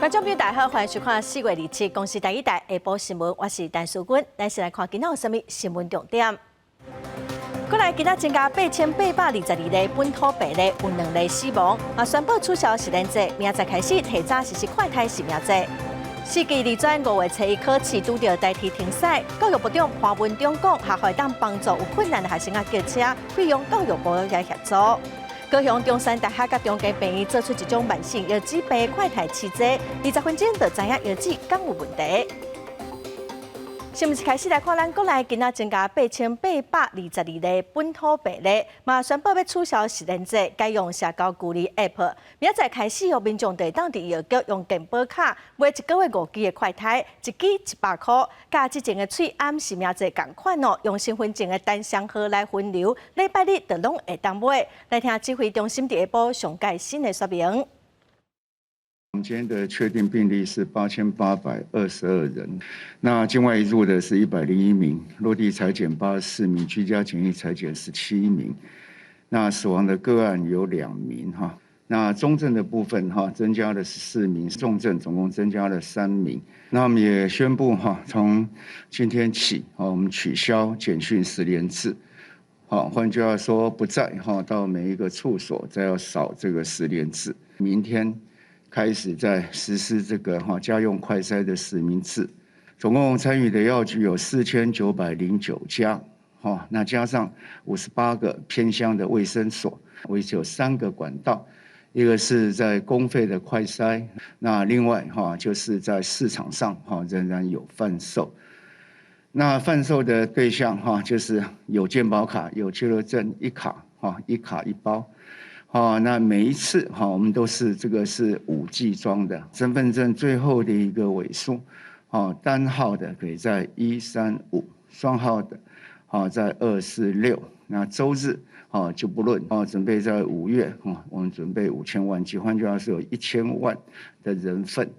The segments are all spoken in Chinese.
观众朋友大家好，欢迎收看4月27公司第一台下晡新闻，我是陈淑君。咱先来看今仔有啥物新闻重点。过来，今仔增加8822例本土病例，有2例死亡，宣布取消实验制，明仔载开始提早实施快筛实名制。4季二转5月初1考试拄到代替停赛，教育部长潘文忠讲，学校当帮助有困难的学生叫车，费用教育部来协助。高雄中山大学甲中间病院做出一种慢性药剂病快筛试剂，20分钟就知影药剂敢有问题。新闻一开始来看，咱国内今仔增加8822例本土病例，嘛宣布要取消实验制，改用社交距离 App。明仔载开始，由民众伫当地药局用健保卡买1个月5支的快筛，1支100块，甲之前的喙暗实名制同款哦，用身份证的单双号来分流，礼拜日就拢会当买。来听指挥中心第下晡上届新的说明。我们今天的确定病例是8822人，那境外移入的是101名，落地采检84名，居家检疫采检17名，那死亡的个案有2名哈，那中症的部分哈增加了14名，重症总共增加了3名。那我们也宣布哈，从今天起我们取消简讯实联制。好，换句话说，不再到每一个处所再要扫这个实联制。明天开始在实施这个家用快筛的实名制，总共参与的药局有4909家，那加上58个偏乡的卫生所，为有3个管道，一个是在公费的快筛，那另外就是在市场上仍然有贩售。那贩售的对象就是有健保卡、有居留证1卡，1卡1包。那每一次我们都是这个是5剂装的，身份证最后的一个尾数，单号的可以在135，双号的在246。那周日就不论准备在5月我们准备5000万剂，换句话说有1000万的人份。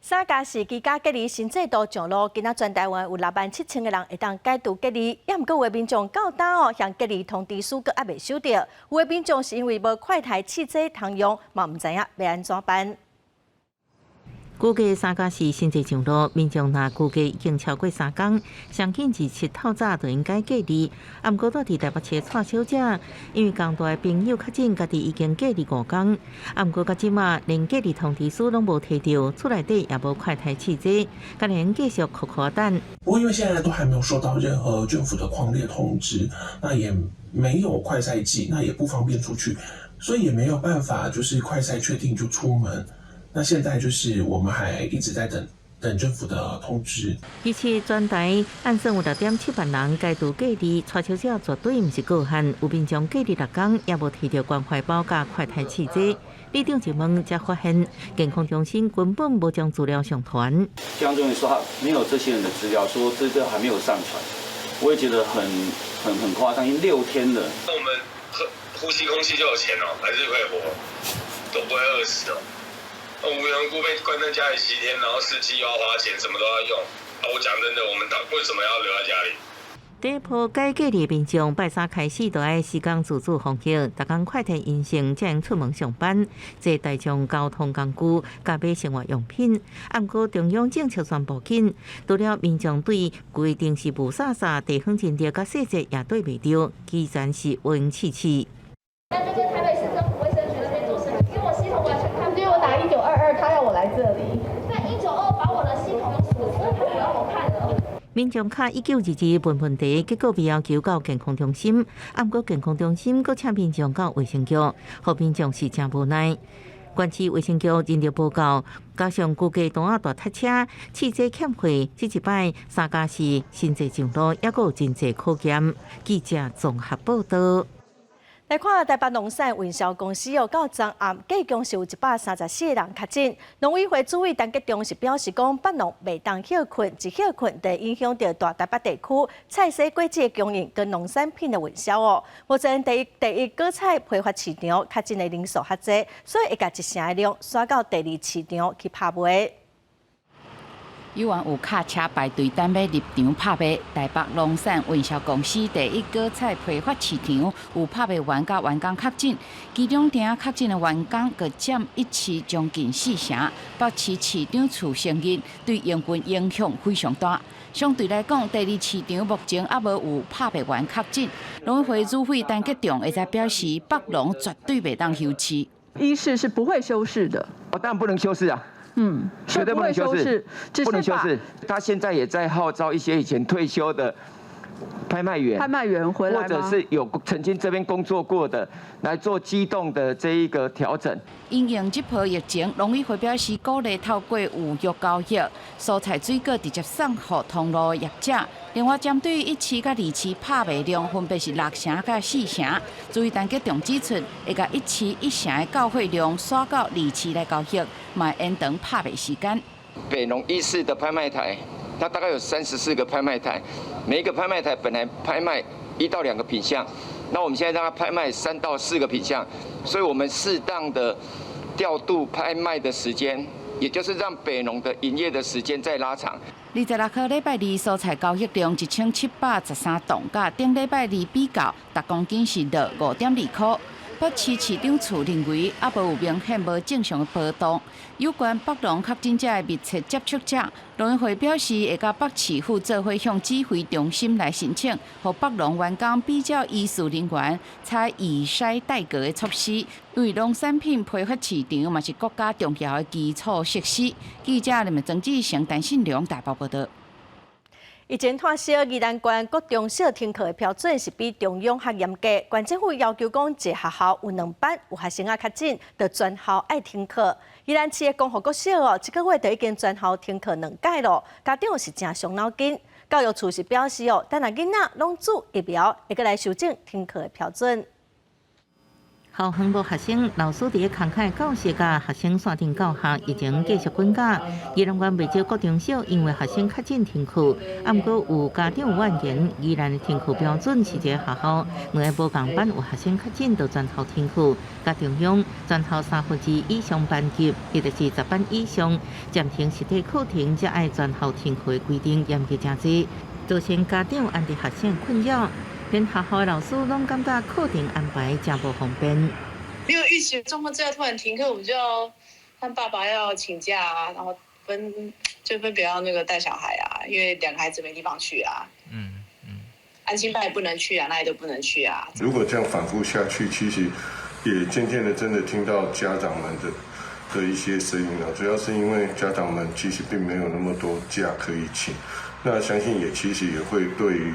三加4居家隔离新制度上路，今仔全台湾有67000个人会当解除隔离，也毋过有民众到单向隔离通知书阁还未收到，有的民众是因为无快筛试剂通用，嘛毋知影要安怎办。估计3加4新制上路，民众若估计已经超过3天，上紧27透早就应该隔离。毋过到伫台北市蔡小姐，因为共大的朋友确诊家己已经隔离5天，毋过到即马连隔离通知书拢无摕到，厝内底也无快筛试剂，可能继续苦等。不过因为现在都还没有收到任何政府的匡列通知，那也没有快筛剂，那也不方便出去，所以也没有办法就是快筛确定就出门。那现在就是我们还一直在等政府的通知。其次，全台按算有6.7万人解除隔离，蔡小姐绝对毋是个案，有民众隔离6天也无摕到关怀包甲快筛试剂。里长一问才发现，健康中心根本无将资料上传。健康中心说他没有这些人的资料，说这个还没有上传，我也觉得很夸张，已经6天了。那我们呼吸空气就有钱哦，还是会活，都不会饿死哦。无缘无故被关在家里7天，然后试剂又要花钱，什么都要用。我讲真的，我们为什么要留在家里？第一波解隔离民众拜3开始就要时间自主防疫，逐工快筛阴性才能出门上班，坐大众交通工具、加买生活用品。毋过中央政策宣布紧，除了民众对规定是无啥地方前调甲细节也对袂着，基然是温气气。那这个台北市政府卫生局那边做事，因为我系统完全看不见，我打1922，他要我来这里。那192把我的系统锁死，他不让我看了。民众卡1922问题，结果被要求到健康中心，毋过健康中心阁请民众到卫生局，互民众是真无奈。县市卫生局认着报告，加上估计单大塞车、试剂欠货，这一摆3加4新制上路，也阁有真济可检。记者综合报道。来看台北农产运销公司到昨暗，计共是有134个人确诊。农委会主委陈吉中是表示讲，北农袂当休困，一休困就影响到大台北地区菜蔬果子的供应跟农产品的运销哦。目前第一果菜批发市场确诊的人数较济，所以会甲一成的量刷到第2市场去拍卖。有原有卡车排队等要入场拍卖，台北农产运销公司第一果菜批发市场有拍卖员甲员工确诊，其中订确诊的员工各占一市将近4成，北市市场处承认对营运影响非常大。相对来讲，第二市场目前还无有拍卖员确诊，农委会主委陈吉仲会在表示，北农绝对袂当休市。医事是不会休市的。当然不能休市啊。绝对不能休市，不能休市。他现在也在号召一些以前退休的拍卖员回来，或者是有曾经这边工作过的，来做机动的这一个调整。因应这波疫情，农委会表示鼓励透过有约交易，蔬菜水果直接送给通路业者。另外，针对1市甲2市拍卖量分别是6成甲4成，注意陈吉仲指出，会甲1市1成的交汇量刷到2市来交易，嘛延长拍卖时间。北农1市的拍卖台，它大概有34个拍卖台，每一个拍卖台本来拍卖1到2个品项，那我们现在让它拍卖3到4个品项，所以我们适当的调度拍卖的时间，也就是让北农的营业的时间再拉长。26号礼拜二蔬菜交易量1713吨，甲顶礼拜二比较，10公斤是落5.2块。北市市长处认为，还无有明显无正常的波动。有关北农确诊者的密切接触者，农委会表示会甲北市府做伙向指挥中心来申请，让北农员工比较医事人员采以筛代隔的措施。因为农产品批发市场嘛是国家重要的基础设施。记者林曾志成、陈信良大报报道。疫情退烧，宜兰县各中小停课的标准是比中央较严格。县政府要求讲，一个学校有2班有学生确诊，就全校爱停课。宜兰市的公校国小这个月就已经全校停课2届了，家长是真伤脑筋。教育处是表示等下囡仔拢注疫苗，会过来修正停课的标准。校方无学生、老师伫慷慨教室甲学生线顶教学已经继续滚假。宜兰县未少各中小因为学生确诊停课，啊，毋过有家长怨言，宜兰的停课标准是一个学校每个无共班有学生确诊，就全校停课。甲中央全校2/3以上班级，亦就是10班以上暂停实体课程，才爱全校停课的规定严格真侪，造成家长安置学生困扰。连学校的老师拢感觉课程安排真无方便。没有预期的状况之下突然停课，我们就要和爸爸要请假啊，然后分别要那个带小孩啊，因为2个孩子没地方去啊。安亲班也不能去啊，那里都不能去啊。如果这样反复下去，其实也渐渐的真的听到家长们的一些声音了，主要是因为家长们其实并没有那么多假可以请，那相信其实也会对于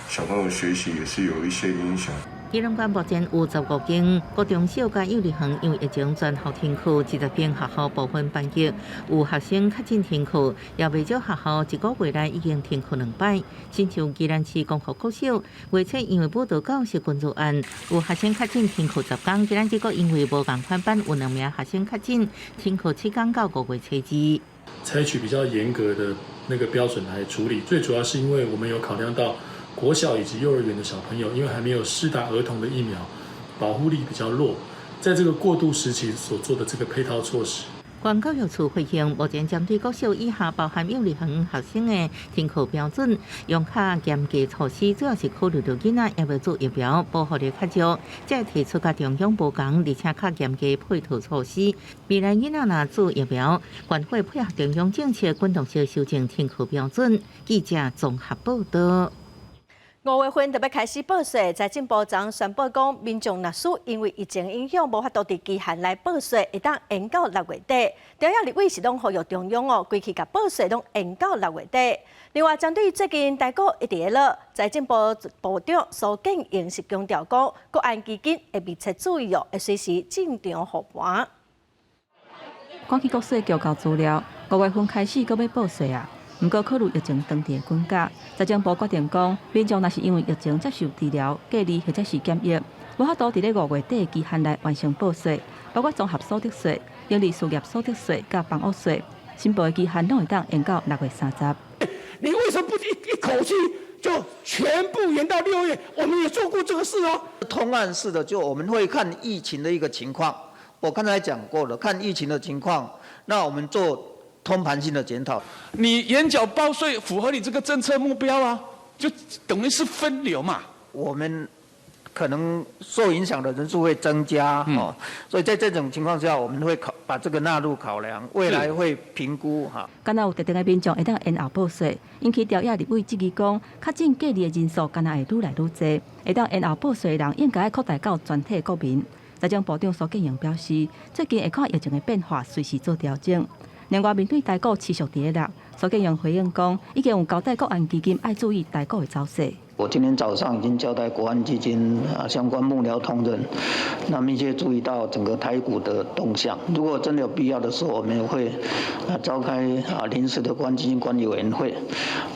小朋友学习也是有一些影响。宜兰县目前有15间高中小甲幼儿园因为疫情全校停课，20间学校部分班级有学生确诊停课，也未少学校1个月来已经停课2摆。亲像宜兰市公校国小，月初因为报道教师群组案，有学生确诊停课10天，今仔结果因为无共款班有2名学生确诊停课7天到5月初2。采取比较严格的那个标准来处理，最主要是因为我们有考量到国小以及幼儿园的小朋友，因为还没有施打儿童的疫苗，保护力比较弱，在这个过渡时期所做的这个配套措施。县教育处回应，目前针对国小以下包含幼儿园学生的停课标准，用较严格措施，主要是考虑到囡仔要不要做疫苗，保护力较少，才提出甲中央无同，而且较严格配套措施。未来囡仔若做疫苗，县会配合中央政策，滚动式修正停课标准。记者综合报道。5月份就要开始报税，财政部长宣布讲，民众若属因为疫情影响无法度伫期限内报税，会当延到6月底。中央立委是拢呼吁中央规期甲报税拢延到6月底。另外，针对最近台股一直在落，财政部部长苏建英是强调讲，国安基金会密切注意会随时进场护盘。根据国税局交资料，5月份开始阁要报税啊。不过，考虑疫情当地的滚价，财政部决定讲，民众若是因为疫情接受治疗、隔离或者是检疫，无法度伫咧5月底期限内完成报税，包括综合所得税、营利事业所得税、甲房屋税，申报的期限拢会当延到6月30。你为什么不一口气就全部延到6月？我们也做过这个事哦。通案式的，就我们会看疫情的一个情况。我刚才讲过了，看疫情的情况，那我们做通盘性的检讨。你延缴报税符合你这个政策目标啊，就等于是分流嘛。我们可能受影响的人数会增加哦，所以在这种情况下，我们会把这个纳入考量，未来会评估哈。敢若有特定的民众会当延后报税，引起调查立委质疑讲，确诊隔离的人数敢若会愈来愈多，会当延后报税的人应该扩大到全体国民。财政部长苏建荣表示，最近会看疫情的变化，随时做调整。另外，面对台股持续跌落，苏建荣回应讲，已经有交代国安基金爱注意台股的走势。我今天早上已经交代国安基金相关幕僚同仁，那密切注意到整个台股的动向。如果真的有必要的时候，我们也会召开临时的国安基金管理委员会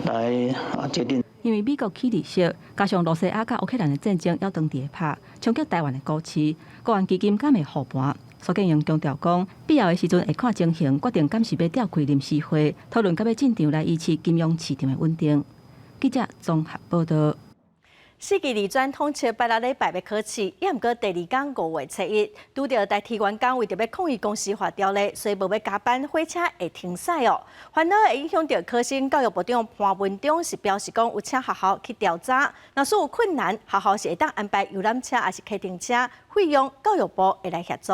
来决定。因为美国起利息，加上罗西亚甲乌克兰的战争要当地拍，冲击台湾的股市，国安基金敢会护盘？苏建荣强调讲，必要的时阵会看情形，决定敢是要召开临时会，讨论甲要进场来维持金融市场的稳定。记者综合报道。4期二专统测8礼拜要考试，也毋过第2天5月7日，拄到台铁员工为着要抗议公司法条例，所以无要加班，火车会停驶哦。烦恼会影响到考生，教育部长潘文忠是表示讲，有请学校去调查，若是有困难，学校是会当安排游览车还是客停车，费用教育部会来协助。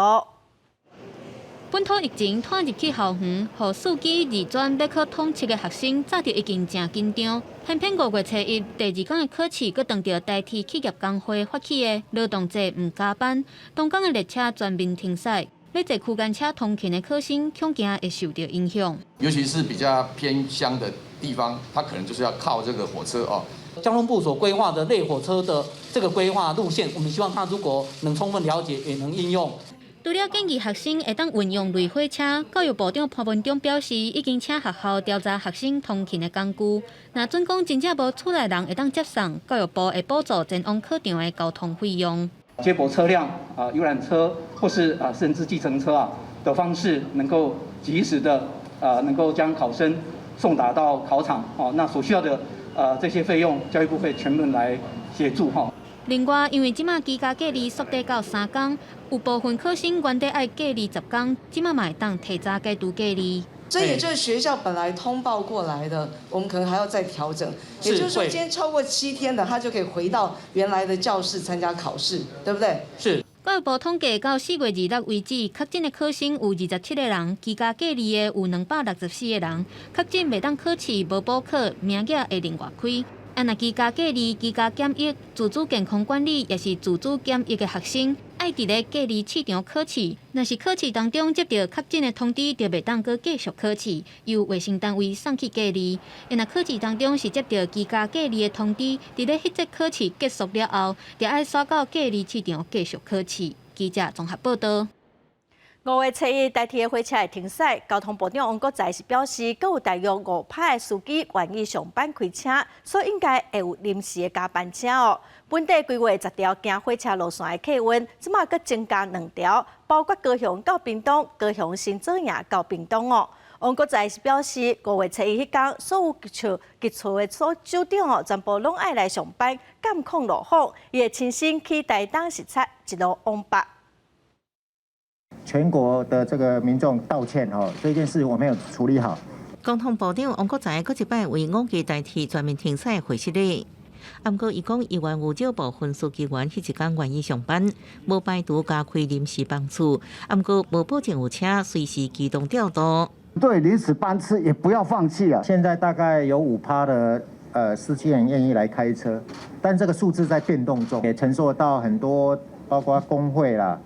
本土疫情拖入去校园，互4期二专要考统测的学生，早就已经真紧张。偏偏5月7日第2天的考试，佮当着代替企业工会发起的劳动节唔加班，东港的列车全面停驶，要坐区间车通勤的考生恐惊会受到影响。尤其是比较偏乡的地方，它可能就是要靠这个火车哦。交通部所规划的类火车的这个规划路线，我们希望它如果能充分了解，也能应用。除了建议学生会当运用类火车，教育部长潘文忠表示，已经请学校调查学生通勤的工具。若准讲真正无厝内人会当接送，教育部会补助前往课场的交通费用。接驳车辆游览车或是甚至计程车的方式，能够及时的能够将考生送达到考场那所需要的这些费用，教育部会全面来协助另外，因为即马居家隔离缩短到3天，有部分考生原底爱隔离10天，即马嘛会当提早解除隔离。这也就是学校本来通报过来的，我们可能还要再调整。也就是说，今天超过7天的，他就可以回到原来的教室参加考试，对不对？是。教育部统计到4月26为止，确诊的考生有27个人，居家隔离的有264个人，确诊袂当考试无补课，名额会另外开。若居家隔离、居家检疫、自主健康管理，也是自主检疫的学生，爱伫咧隔离市场考试。若是考试当中接到确诊的通知，就袂当搁继续考试，由卫生单位送去隔离。若考试当中是接到居家隔离的通知，伫咧迄节考试结束了后，就爱刷到隔离市场继续考试。记者综合报道。5月7日，台铁的火车会停驶。交通部长王国材是表示，阁有大约5派的司机愿意上班开车，所以应该会有临时的加班车哦。本地规划10条行火车路线的客运，即马阁增加2条，包括高雄到屏东、高雄新左营到屏东哦。王国材是表示，5月7日迄天，所有机厝的所组长哦，全部拢爱来上班，监控路况，伊会亲身去台东视察，一路往北。全国的这个民众道歉这件事我没有处理好。交通部长王国材搁一摆为5期代替全面停驶会失礼。不过，伊讲议员有少部分司机员迄一天愿意上班，无排除加开临时班次，不过无保证有车随时机动调度。对临时班次也不要放弃啊！现在大概有5%的司机人愿意来开车，但这个数字在变动中，也承受到很多包括工会啦。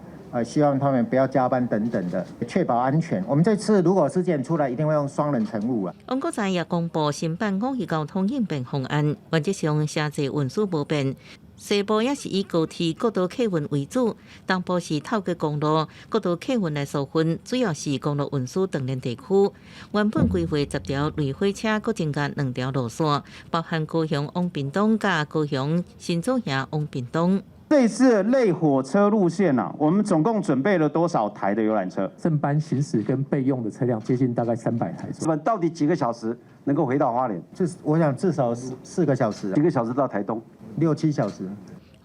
希望他们不要加班等等的，确保安全。我们这次如果事件出来，一定会用双人乘务啊。王国材也公布新版5期交通应变方案，原则上车坐运输无变，西部也是以高铁国道客运为主，东部是透过公路国道客运来受分，主要是公路运输长连地区。原本规划10条类火车，搁增加2条路线，包含高雄往屏东甲高雄新左营往屏东。这次类火车路线我们总共准备了多少台的游览车？正班行驶跟备用的车辆接近大概300台。我们到底几个小时能够回到花莲？我想至少4个小时。几个小时到台东？ 6、7小时。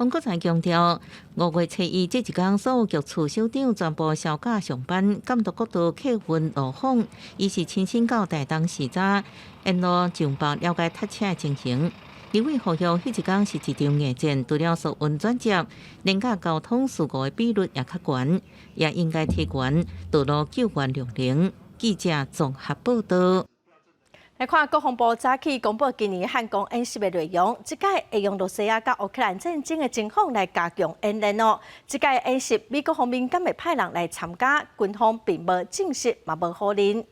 洪国才强调，5月初1这一天，所有局处首长全部销假上班，监督各道客运路况，伊是亲身到台东时早，沿路上报了解塞车的情形。李伟呼吁，迄一天是一场硬战，除了速运转接，连甲交通事故的比率也较悬，也应该提悬道路救援量能。记者综合报道。来看国防部早起公布今年汉光演习的内容，这届会用罗西亚甲乌克兰战争的情况来加强演练哦。这届演习，美国方面敢会派人来参加，军方并无证实，嘛无否认。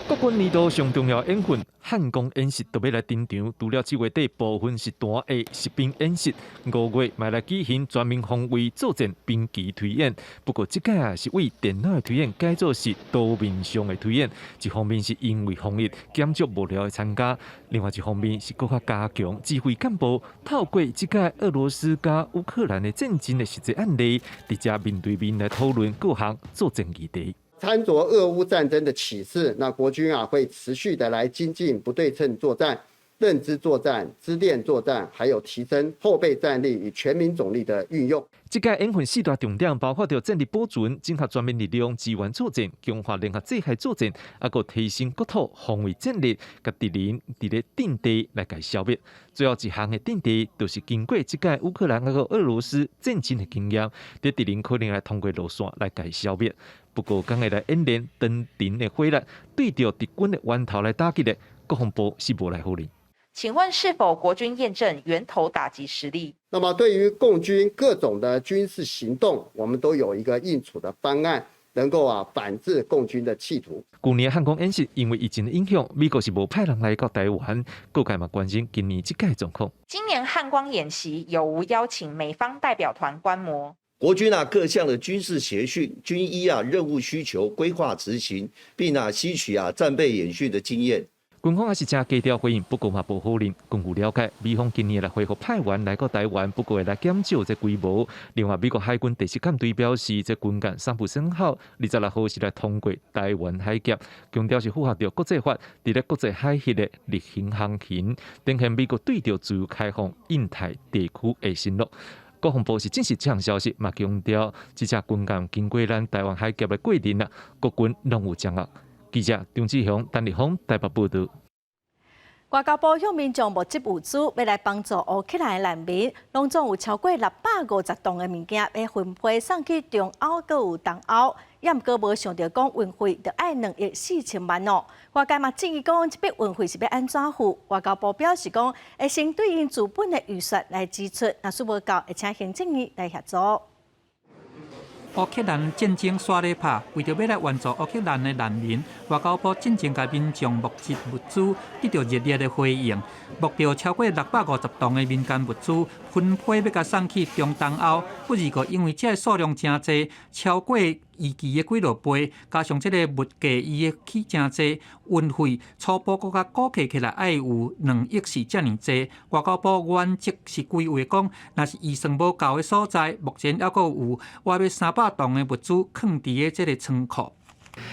国军年度上重要演训汉光演习都要来登场，除了7月底部分时段的实兵演习，5月嘛来举行全面防卫作战兵棋推演。不过这届是为电脑的推演改做是多面向的推演，一方面是因为防疫减少无聊的参加，另外一方面是更加加强指挥干部透过这届俄罗斯加乌克兰的战争的实际案例，直接面对面来讨论各项作战议题。参着俄乌战争的启示，那国军会持续的来精进不对称作战、认知作战、支链作战，还有提升后备战力与全民总力的运用。这届演训4大重点包括着战力保存、整合全面力量、支援作战、强化联合制海作战，还有提升国土防卫战力，甲敌人伫咧阵地来解消灭。最后一项的阵地，就是经过这届乌克兰还有俄罗斯战争的经验，伫敌人可能来通过路线来解消灭。不过，刚会来演练登顶的火力，对着敌军的源头来打击的，国防部是无来否认。请问是否国军验证源头打击实力？那么对于共军各种的军事行动，我们都有一个应处的方案，能够反制共军的企图。去年汉光演习因为疫情的影响，美国是无派人来到台湾，各界嘛关心今年这届状况。今年汉光演习有无邀请美方代表团观摩？国军各项的军事协训、军医任务需求规划执行，并吸取战备演训的经验。军方也是正低调回应，不过嘛无否认。根据了解，美方今年来恢复派员来到台湾，不过会来减少这规模。另外，美国海军第7舰队表示，这军舰3部生效，26号是来通过台湾海峡，强调是符合着国际法，伫咧国际海域的例行航行，展现美国对着自由开放印太地区的承诺。国防部是证实这项消息，嘛强调，这只军舰经过咱台湾海峡的过程国军拢有掌握。记者张志雄、陈立峰台北报道。外交部向民众募集物资，要来帮助乌克兰的难民，拢总有超过650吨的物件要分配送去中欧，阁有东欧。也毋过无想到讲运费就要2亿4千万哦。外界嘛质疑讲这笔运费是要安怎付？外交部表示讲会先对应资本的预算来支出，若是无够，会请行政院来协助。乌克兰战争煞咧拍，为着要来援助乌克兰的难民，外交部进前甲民众募集物资，得到热烈的回应。目标超过650吨的民间物资，分配要甲送去中东欧。不如个因为这数量真侪，超过预期的几落倍，加上这个物价伊的起真侪，运费初步搁甲估计起来爱有2亿是遮尔侪。外交部原则是规划讲，若是预算无够的所在，目前还阁有约300吨的物资放伫个这个仓库。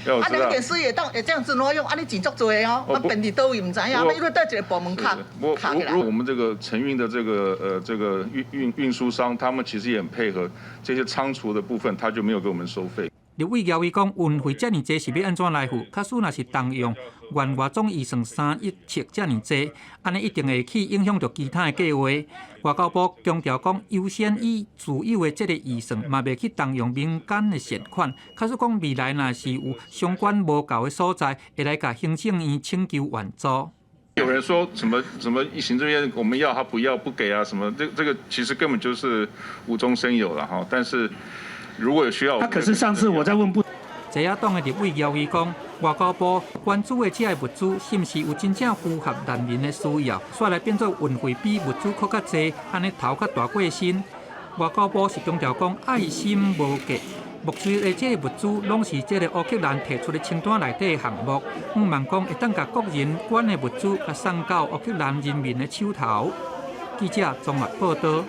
啊，你电视会这样子挪用，啊，你钱足多哦，啊，便利倒位唔知影，因为在一个部门卡起来。我们这个承运的这个运输商，他们其实也很配合，这些仓储的部分他就没有给我们收费。立委姚伟讲，运费遮尔济是要安怎来付？假使若是动用原外总预算3亿七遮尔济，安尼一定会去影响到其他的计划。外交部强调讲，优先以自有的这个预算，嘛袂去动用民间的善款。假使讲未来若是有相关无够的所在，会来甲行政院请求援助。有人说什么行政院我们要他不要不给啊什么，这个其实根本就是无中生有了哈，但是。如果有需要，可是上次我在问不。在野党的立委姚伟讲，外交部关注的这些物资，是毋是有真正符合难民的需要，所以来变做运费比物资搁较济，安尼头较大过身。外交部是强调讲爱心无价，目前的这些物资拢是这个乌克兰提出的清单内底的项目，希望讲会当甲国人管的物资，甲送到乌克兰人民的手头。记者综合报道。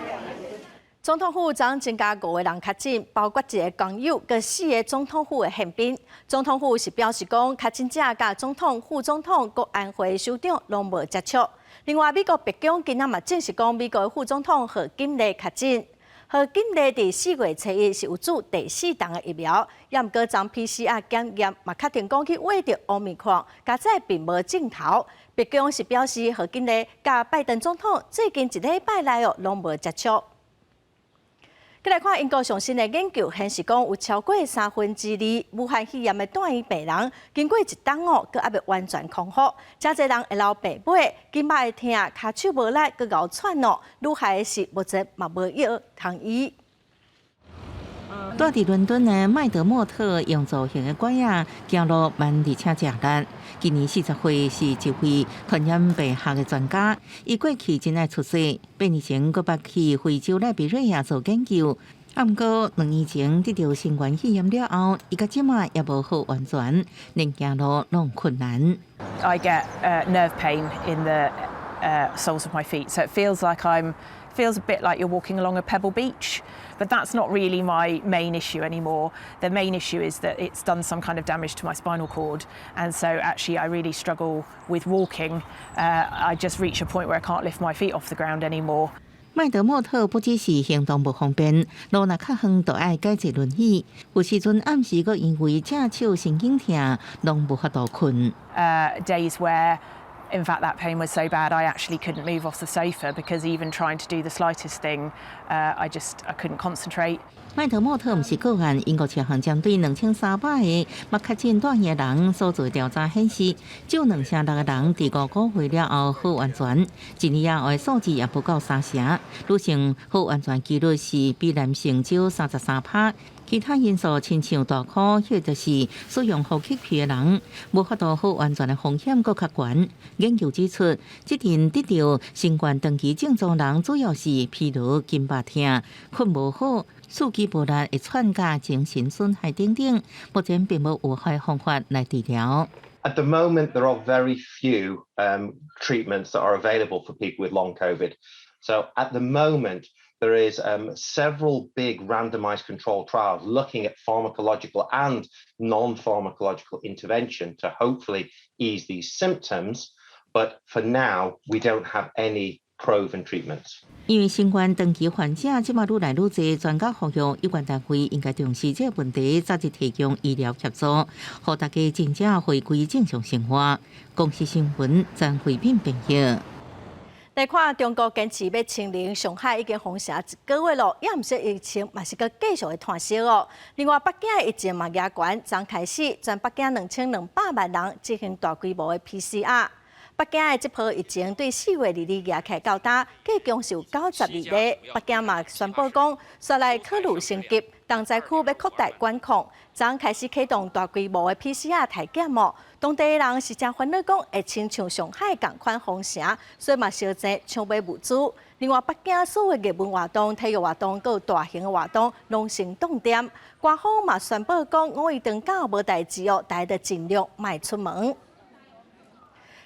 总统府昨增加5个人确诊，包括一个工友，跟4个总统府的宪兵。总统府是表示讲，确诊者甲总统、副总统、国安会首长拢无接触。另外，美国白宫今仔嘛证实讲，美国的副总统贺锦丽确诊。贺锦丽伫4月初1是有注第4档的疫苗，也毋过昨 PCR 检验嘛确定讲去挖着奥密克戎，加在并无镜头。白宫是表示，贺锦丽甲拜登总统最近1礼拜内拢无接触。再来看英国上新的研究显示，讲有超过2/3武汉肺炎的住院病人，经过1冬哦，阁还未完全康复。真侪人会流鼻血、肩膀会痛、骹手无力，阁咬喘哦。愈害的是目前嘛无药通医。住伫伦敦的麦德莫特用造型的拐仔行路慢而且吃力。今年40岁，是一位传染病学的专家。伊过去真爱出世，8年前佫捌去非洲赖比瑞亚做研究。毋过2年前得到新冠肺炎了后，伊到即马也无好完全，连行路拢困难。I get nerve pain in the soles of my feet, so it feels a bit like you're walking along a pebble beach. But that's not really my main issue anymore. The main issue is that it's done some kind of damage to my spinal cord, and so actually I really struggle with walking. I just reach a point where I can't lift my feet off the ground anymore. 麦德莫特不只是行动不方便，路若较远就爱改坐轮椅。有时阵暗时佫因为正手神经痛，拢无法度困。Days where in fact, that pain was so bad I actually couldn't move off the sofa because even trying to do the slightest thing, I couldn't concentrate. 麦德莫特毋是个案，英国车行针对2300个目确诊住院的人所做调查显示，只有2600个人伫5个月了后好完全，一年以后的数字也不到3成。女性好完全几率是比男性少33%。其他因素亲像大考，或者是使用呼吸器的人，无法度好完全的风险佫较悬。研究指出，即阵得到新冠长期症状人主要是疲劳、肩膀痛、困无好、四肢无力、会喘甲、精神损害等等。目前并无有效方法来治疗。At the moment, there are very few treatments that are available for people with long COVID. So at the moment, there is several big randomized controlled trials looking at pharmacological and non-pharmacological intervention to hopefully ease these symptoms. But for now, we don't have any proven treatments. 因为新冠长期患者即马愈来愈侪，专家呼吁有关单位应该重视这个问题，早日提供医疗协助，让大家真正回归正常生活。公司新闻张慧敏编译。来看中国坚持要清零，上海已经封城1个月了，也毋说疫情嘛是个继续的炭烧哦。另外，北京的疫情嘛也悬，昨开始全北京2200万人进行大规模的 PCR。北京的这波疫情对4月2日压起较大，计共是有92例。北京嘛宣布讲，率来考虑升级，东寨区要扩大管控，昨开始启动大规模的 PCR 体检哦。当地人是真烦恼讲会亲像上海同款封城，所以嘛烧钱抢买物资。另外，北京所有艺文活动、体育活动，佮有大型的活动，拢成冻点。官方嘛宣布讲，5月长假无代志哦，大家尽量莫出门。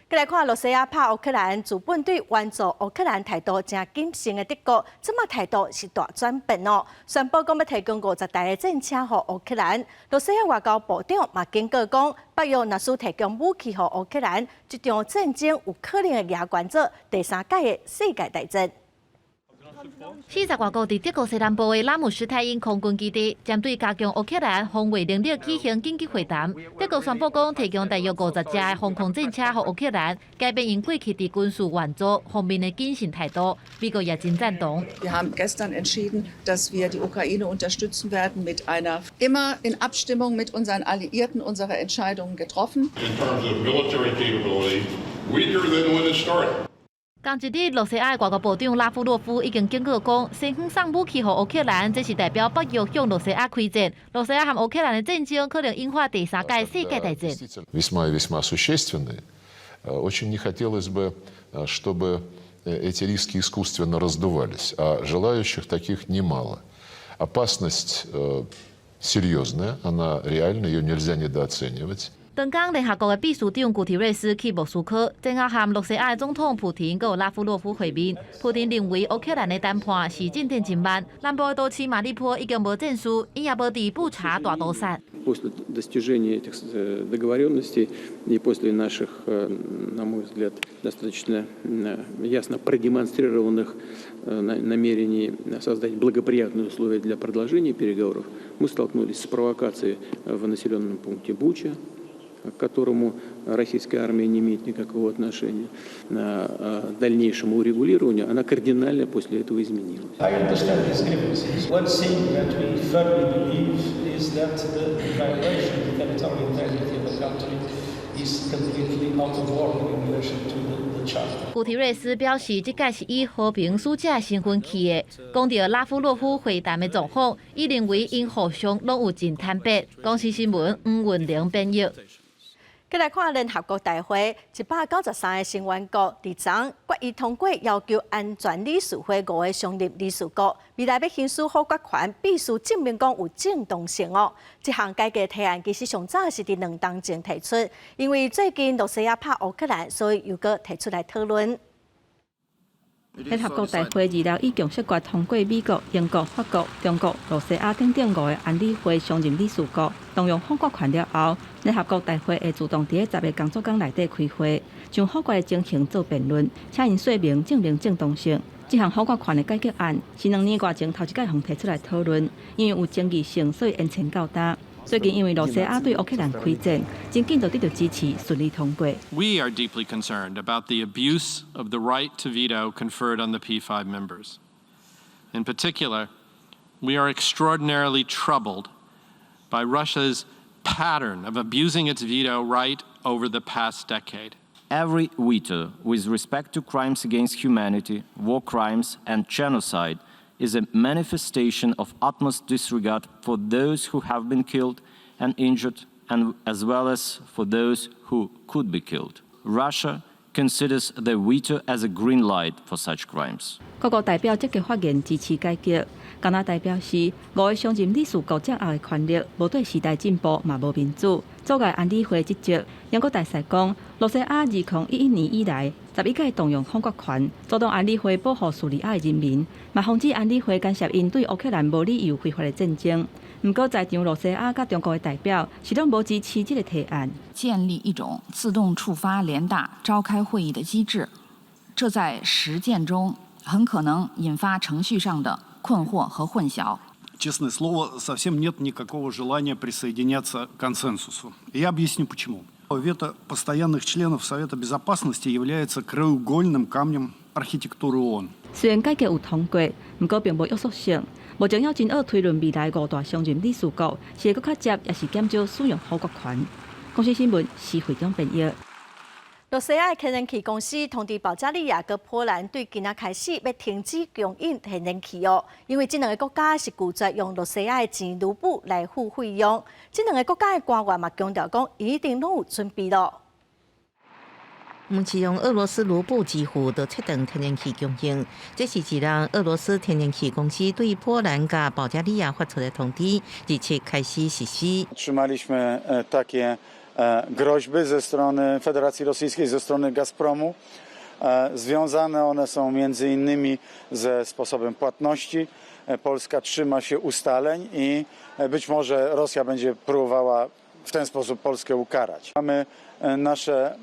再来看，罗西亚拍乌克兰，自本对援助乌克兰态度真谨慎的德国，即马态度是大转变哦。宣布讲要提供50台的战车予乌克兰。罗西亚外交部长嘛警告讲，北约若是提供武器予乌克兰，这场战争有可能会压关做第3届的世界大战。40外国伫德国西南部的拉姆施泰因空军基地，针对加强乌克兰防卫能力举行紧急会谈。德国宣布讲，提供大约50架的防空战车予乌克兰，改变因过去伫军事援助方面的谨慎态度。美国也真赞同。Wir haben gestern entschieden, dass wir die Ukraine unterstützen werden mit einer immer in Abstimmung mit unseren Alliierten unsere Entscheidungen getroffen. In terms of military capability, weaker than when it started. 同一日，罗西亚外交部长拉夫洛夫已经警告讲，先送武器予乌克兰，这是代表北约向罗西亚开战。罗西亚和乌克兰的战争可能引发第3届世界大战。Весьма и весьма существенные. Очень не хотелось бы, чтобы эти риски искусственно раздувались, а желающих таких немало. Опасность серьезная, она реальна, ее нельзя недооценивать. 当天，联合国的秘书长古提瑞斯去莫斯科，正好和罗西亚的总统普廷和拉夫洛夫会面。普廷认为乌克兰的谈判是进展真慢，南部的都市马里坡已经无战事，因也无伫布查大屠杀。После достижения этих договоренностей и после наших, на мой взгляд, достаточно ясно продемонстрированных намерений создать благоприятные условия для продолжения переговоров, мы столкнулись с провокацией в населенном пункте Буча, к которому российская армия не имеет никакого отношения, к дальнейшему урегулированию, она кардинально после этого изменилась. I understand discrepancies. One thing that we firmly believe is that the violation of the territorial integrity of the country is completely out of order in relation to the charter. 古提瑞斯表示，这届是以和平使者身份去的。讲到拉夫洛夫会谈的状况，伊认为因互相拢有真坦白。公司新闻黄文玲编译。再来看联合国大会，193个成员国伫昨决议通过要求安全理事会5个常任理事国，未来要行使否决权，必须证明讲有正当性哦。这项改革提案其实上早是伫2年前提出，因为最近罗西亚拍乌克兰，所以又搁提出来讨论。联合国大会2日以共识决通过美国、英国、法国、中国、罗西亚等5个安理会常任理事国动用否决权了后，联合国大会会自动伫10个工作天内底开会，就否决的情形做辩论，请因说明证明正当性。这项否决权的改革案是2年多前头一届互提出来讨论，因为有争议性，所以延前到今。最近因为罗西亚对乌克兰开战，真紧就得到支持，顺利通过。We are deeply concerned about the abuse of the right to veto conferred on the P5 members. In particular, we are extraordinarily troubled by Russia's pattern of abusing its veto right over the past decade. Every veto with respect to crimes against humanity, war crimes, and genocide is a manifestation of utmost disregard for those who have been killed and injured, and as well as for those who could be killed. Russia considers the veto as a green light for such crimes. 各国代表积极发言支持改革。加拿大表示，5个常任理事国掌握的权力无对时代进步，嘛无民主，阻碍安理会职责。英国大使讲，罗西亚2011年以来，11届动用否决权，主动安理会保护叙利亚的人民，嘛防止安理会干涉因对乌克兰无理由非法的战争。不过，在场罗西亚甲中国的代表是拢无支持这个提案。建立一种自动触发联大召开会议的机制，这在实践中很可能引发程序上的困惑和混淆。Честное слово, совсем нет никакого желания присоединяться к консенсусу. Я объясню почему. Вето постоянных членов Совета Безопасности является краеугольным камнем архитектуры ООН. 虽然改革有通过，不过并无约束性。目前要真要推论未来5大常任理事国是会更较接，也是减少使用否决权。公司新闻是会长编译。罗西亚天然气公司通知保加利亚和波兰，对今仔开始要停止供应天然气哦，因为这2个国家是拒绝用罗西亚的钱卢布来付费用。这2个国家的官员嘛强调讲，一定拢有准备咯。目前用俄罗斯卢布支付的确定天然气供应，这是一让俄罗斯天然气公司对波兰和保加利亚发出的通知，日前开始实施。Groźby ze strony Federacji Rosyjskiej, ze strony Gazpromu. Związane one są między innymi ze sposobem płatności. Polska trzyma się ustaleń i być może Rosja będzie próbowała w ten sposób Polskę ukarać. Mamy nasze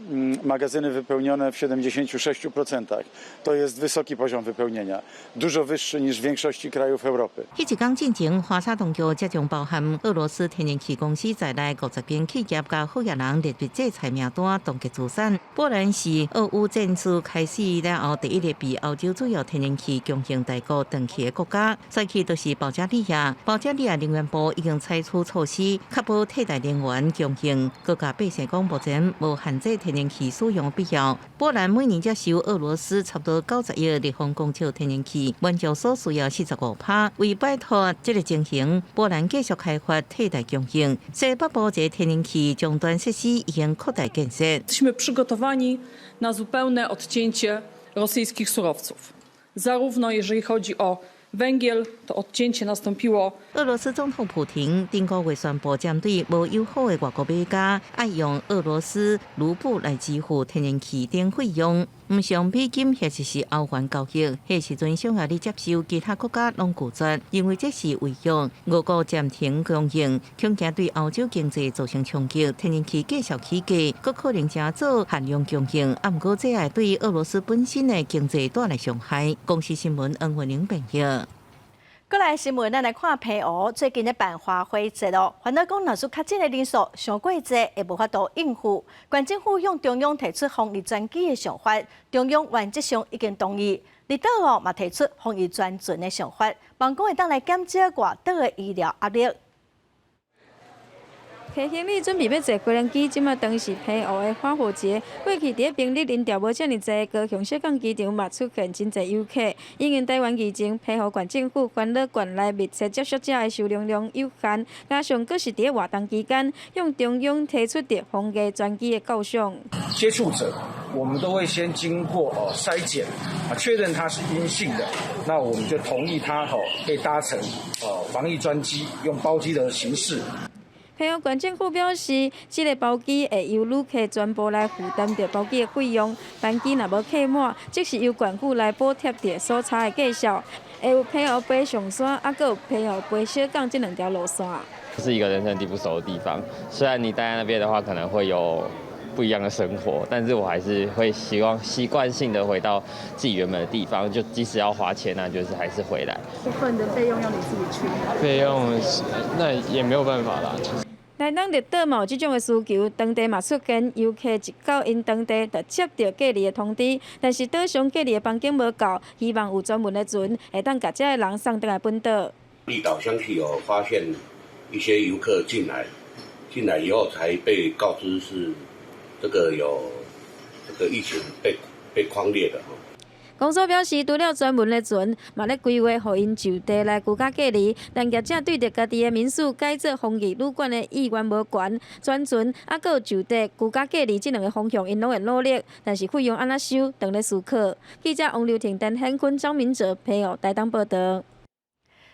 magazyny wypełnione w 76%. To jest wysoki poziom wypełnienia, dużo wyższy niż w większości krajów Europy. 迄一天进前，华沙当局接将包含俄罗斯天然气公司在内50间企业甲好业人列入制裁名单，冻结资产。波兰是俄乌战事开始了后第一个被欧洲主要天然气供应大国断气的国家，再去就是保加利亚。保加利亚能源部已经采取措施，确保替代能源供应。各甲百姓讲，目前无限制天然气使用必要。波兰每年接收俄罗斯差不多90亿立方公尺天然气，满足所需要45%。为摆脱这个情形，波兰继续开发替代供应。西北部这天然气终端设施已经扩大建设。Jesteśmy przygotowani na zupełne odcięcie rosyjskich surowców, zarówno jeżeli chodzi o węgiel, to odcięcie nastąpiło. 俄罗斯总统普廷顶个月宣布，针对无友好的外国买家，爱用俄罗斯卢布来支付天然气等费用，唔上美金或者是欧元交易。迄时阵想要你接受其他国家拢拒绝，因为这是违约。俄国暂停供应，恐惊对欧洲经济造成冲击。天然气继续起价，搁可能加早限量供应。啊，毋过这也对俄罗斯本身的经济带来伤害。公司新闻恩文玲报道。过来新闻，咱来看澎湖最近的办花卉节咯。烦恼讲，若是确诊的人数上过济，会无法度应付。县政府向中央提出防疫专机的想法，中央原则上已经同意。离岛哦嘛提出防疫专船的想法，望讲会当来减少外岛的医疗压力。批行李准备要坐无人机，即马当时澎湖的花火节，过去伫兵力人潮无遮尔济，高雄小港机场嘛出现真侪游客。因应台湾疫情，澎湖县政府关了县内密切接触者的数量有限，加上佫是伫活动期间，向中央提出的防疫专机的构想。接触者，我们都会先经过筛检，确认他是阴性的，那我们就同意他可以搭乘防疫专机，用包机的形式。澎湖县政府表示，这个包机会由旅客全部来负担着包机的费用，班机若无客满，即是由县府来补贴着所差的计数，会有澎湖飞上山，啊，佮有澎湖飞小港这两条路线。是一个人生地不熟的地方，虽然你待在那边的话，可能会有不一样的生活，但是我还是会希望习惯性的回到自己原本的地方，就即使要花钱，那就是还是回来。部分的费用要你自己出。费用那也没有办法啦。来当地岛嘛有这种的需求，当地嘛出现游客一到因当地就接到隔离的通知，但是岛上隔离的房间无够，希望有专门的船会当把这些人送回来本岛。离岛乡去发现一些游客进来以后才被告知是这个有这个疫情被匡列的。公所表示，除了专门的船，嘛咧规划互因就地来居家隔离。但业者对着家己的民宿改做防疫旅馆的意愿无悬，专船啊，佮有就地居家隔离这两个方向，因拢会努力。但是费用安怎收，当咧思考。记者王刘婷、陈显坤、张明哲澎湖台东报道。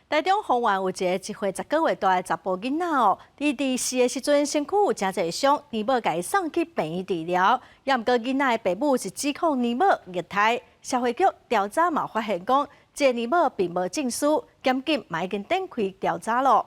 台中丰原有一个1岁10个月大的查甫囡仔哦，伊伫4的时阵身躯有真侪伤，年母甲伊送去病院治疗。也毋过囡仔的父母是指控年母虐待。社会局调查嘛发现讲，这年母并无证书，检警嘛已经展开调查咯。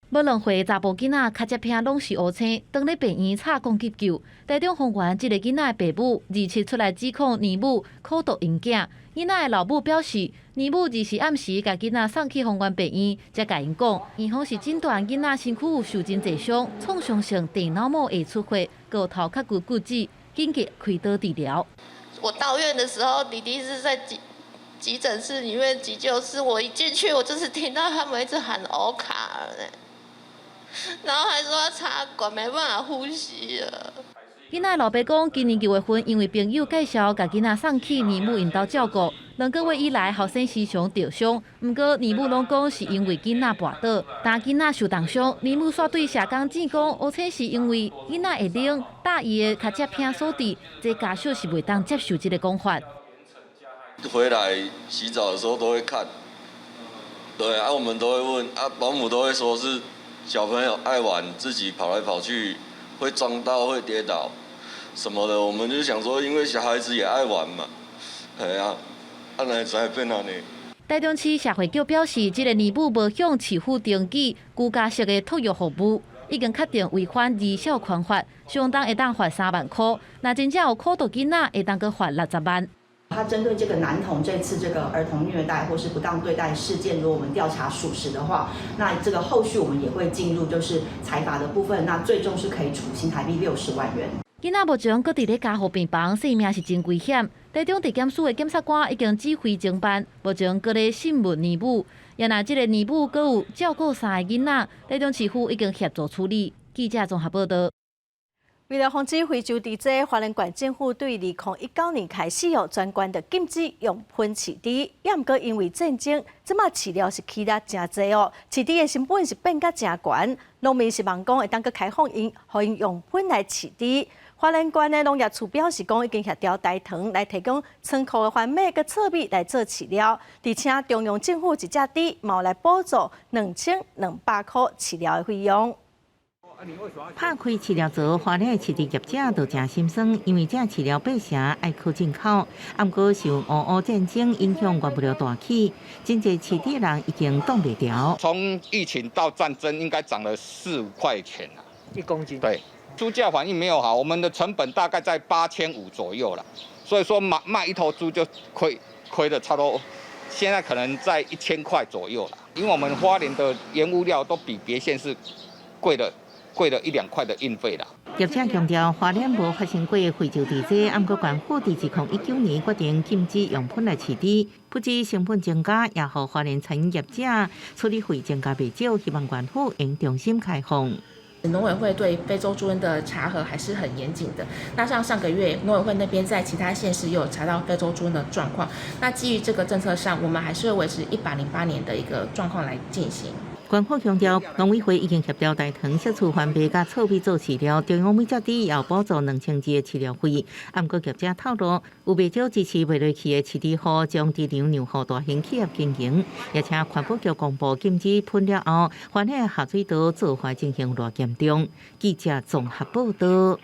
要2岁查甫囡仔脚趾片拢是乌青，当咧病院插讲急救。台中丰原这个囡仔的父母27出来指控年母苦毒因囝。囡仔的老母表示，年母24暗时甲囡仔送去丰原病院，才甲因讲，院方是诊断囡仔身躯有受真侪伤，创伤性电脑膜下出血，佮有头壳骨折，紧急开刀治疗。我到院的时候，弟弟是在急诊室里面急救室，我一进去，我就是听到他们一直喊欧卡了，然后还说要插管，没办法呼吸了。囡仔老爸讲，今年9月份因为朋友介绍，甲囡仔送去年母因兜照顾，2个月以来后生时常受伤，毋过年母拢讲是因为囡仔跋倒，但囡仔受重伤，年母煞对社工指讲，乌青是因为囡仔会冷，大伊的脚趾片所致，这家属是袂当接受这个讲法。回来洗澡的时候都会看，对啊，我们都会问啊，保姆都会说是小朋友爱玩，自己跑来跑去。会撞到、会跌倒什么的，我们就想说，因为小孩子也爱玩嘛，系啊，安尼才会变安尼。台中市社会局表示，这个年母无向市府登记居家式的托育服务，已经确定违反儿少权法，相当会当罚3万块。那真正有苦毒囡仔，会当阁罚60万。他针对这个男童这次这个儿童虐待或是不当对待事件，如果我们调查属实的话，那这个后续我们也会进入就是裁罚的部分，那最终是可以处新台币60万元。囡仔目前搁伫咧加护病房，性命是真危险。台中地检署的检察官已经指挥侦办，目前搁咧讯问年母。也若这个年母搁有照顾3个囡仔，台中市府已经协助处理。记者综合报道。为了防止非洲地震，花莲县政府对2019年开始全县的禁止用喷饲猪，也毋过因为战争，即马饲料是起得真济哦，饲猪的成本是变甲真悬。农民是望讲会当个开放因，互因用喷来饲猪。花莲县的农业处表示，讲已经协调台糖来提供村库的番麦跟糙米来做饲料，而且中央政府一只猪毛来补助2200块饲料的费用。拍开饲料槽，花莲的饲猪业者都真心酸，因为这饲料背城爱靠进口，不过受俄乌战争影响，管不了大起，真侪饲猪人已经挡不了。从疫情到战争，应该涨了4-5块钱了，1公斤。对，猪价反应没有好，我们的成本大概在8500左右了，所以说卖一头猪就亏的差不多，现在可能在1000块左右了，因为我们花莲的原物料都比别县市贵了1-2块的运费啦。业者强调，花莲无发生过非洲地震，不过政府自2019年决定禁止用品来饲猪，不止成本增加，也让花莲餐饮业者处理费增加不少，希望政府应重新开放。农委会对非洲猪瘟的查核还是很严谨的。那像上个月，农委会那边在其他县市也有查到非洲猪瘟的状况。那基于这个政策上，我们还是会维持108年的一个状况来进行。官方强调，农委会已经协调台糖释出番麦甲糙米做饲料，中央每只猪也有补助2000支的饲料费。不过业者透露，有不少支持卖落去的饲猪户将猪场让予大型企业经营，而且环保局公布禁止喷了后，环内下水道做法情形偌严重。记者综合报道。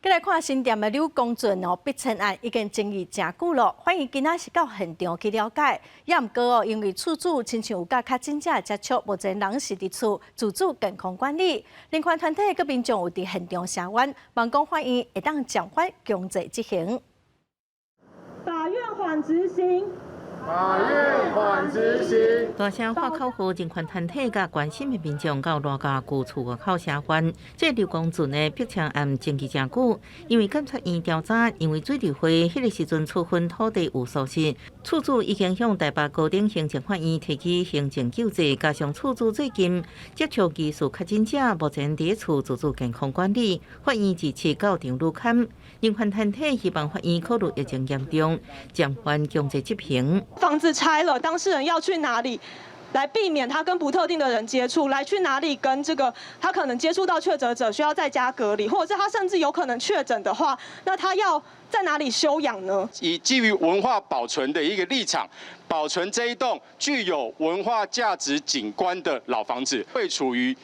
再来看新店的刘公俊逼迁案已经争议真久了，欢迎今仔是到现场去了解。也毋过因为厝主亲像有甲较真正的接触，目前人是伫厝自主健康管理。人权团体佮民众有伫现场声援，望讲欢迎会当暂缓强制执行。法院缓执行。法院缓执行。大声发口号，人权团体甲关心的民众到罗家旧厝外口声援。这刘公俊的逼迁案争议真久，因为检察院调查，因为水利会迄个时阵处分土地有疏失，厝主已经向台北高等行政法院提起行政救济，加上厝主最近接触技术确诊者，目前伫厝自主健康管理，法院支持到场入勘。人权团体希望法院考虑疫情严重，暂缓强制执行。房子拆了，当事人要去哪里？来避免他跟不特定的人接触，来去哪里跟这个他可能接触到确诊者需要在家隔离，或者是他甚至有可能确诊的话，那他要在哪里休养呢？以基于文化保存的一个立场，保存这一栋具有文化价值景观的老房子，会处于